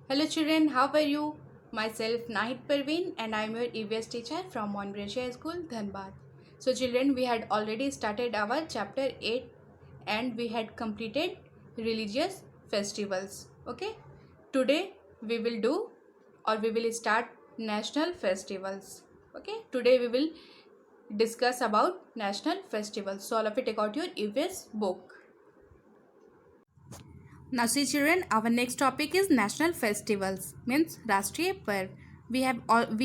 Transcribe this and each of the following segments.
Hello children, how are you? Myself Nahid Parveen and I am your EVS teacher from Monbretia School, Dhanbad. So children, we had already started our chapter 8 and we had completed religious festivals. Okay. Today we will do or we will start national festivals. Okay. Today we will discuss about national festivals. So all of you take out your EVS book. Now see children, our next topic is national festivals, means Rashtriya Parv. We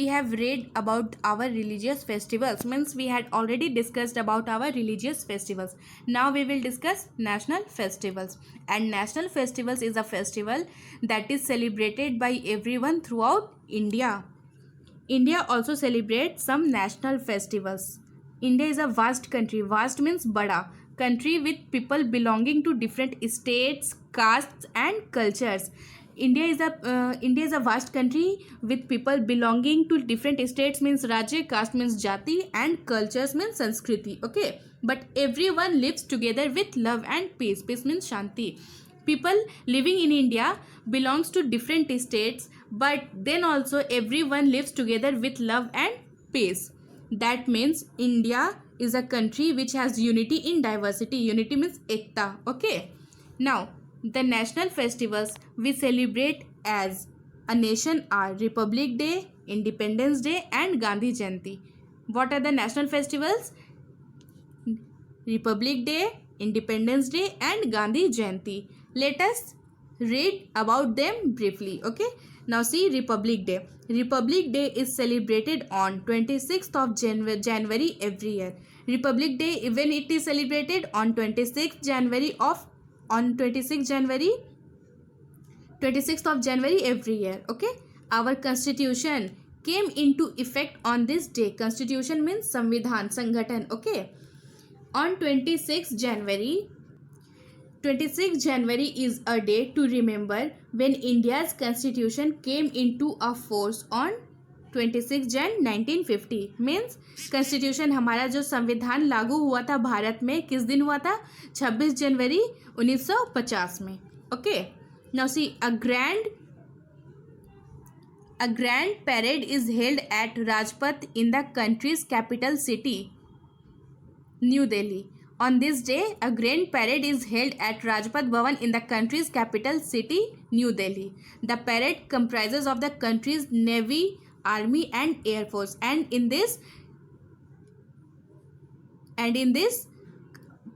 have read about our religious festivals, means we had already discussed about our religious festivals. Now we will discuss national festivals. And national festivals is a festival that is celebrated by everyone throughout India. India also celebrates some national festivals. India is a vast country. Vast means bada. Country with people belonging to different states, castes, and cultures. India is a vast country with people belonging to different states means Rajya, caste means Jati, and cultures means Sanskriti. Okay, but everyone lives together with love and peace. Peace means Shanti. People living in India belongs to different states, but then also everyone lives together with love and peace. That means India is a country which has unity in diversity. Unity means ekta. Okay, now the national festivals we celebrate as a nation are Republic Day, Independence Day, and Gandhi Jayanti. What are the national festivals? Republic Day, Independence Day, and Gandhi Jayanti. Let us read about them briefly. Okay. Now see Republic Day. Republic Day is celebrated on 26th of January every year. Republic Day, even it is celebrated on 26th of January every year. Okay. Our constitution came into effect on this day. Constitution means Samvidhan, Sanghatan. Okay. On 26th January is a day to remember when India's constitution came into a force on 26 Jan 1950. Means constitution हमारा जो संविधान लागू हुआ था भारत में किस दिन हुआ था? 26 जनवरी 1950 में. Okay, now see a grand parade is held at Rajpath in the country's capital city, New Delhi. On this day, a grand parade is held at Rajpath Bhavan in the country's capital city, New Delhi. The parade comprises of the country's Navy, Army, and Air Force. And in this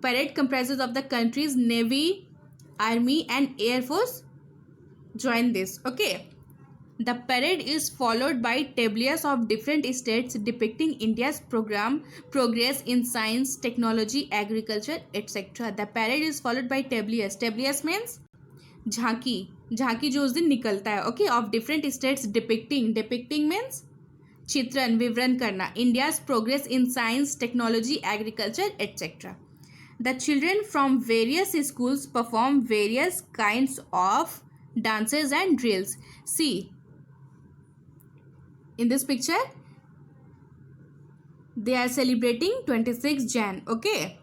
parade comprises of the country's Navy, Army, and Air Force join this. Okay. The parade is followed by tabliers of different states depicting India's progress in science, technology, agriculture, etc. The parade is followed by tabliers. Tabliers means झांकी जो उस दिन निकलता है. Okay, of different states depicting means चित्रण, विवरण करना. India's progress in science, technology, agriculture, etc. The children from various schools perform various kinds of dances and drills. See, in this picture they are celebrating 26 Jan. Okay,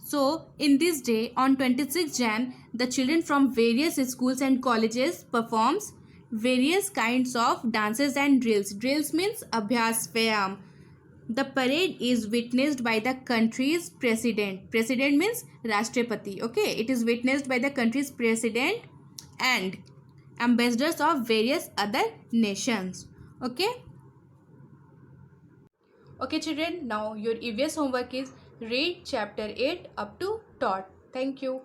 so in this day on 26 Jan the children from various schools and colleges performs various kinds of dances and drills. Drills means abhyas, vyayam. The parade is witnessed by the country's president. President means Rashtrapati. Okay, it is witnessed by the country's president and ambassadors of various other nations. Okay. Okay children, now your EVS homework is read chapter 8 up to dot. Thank you.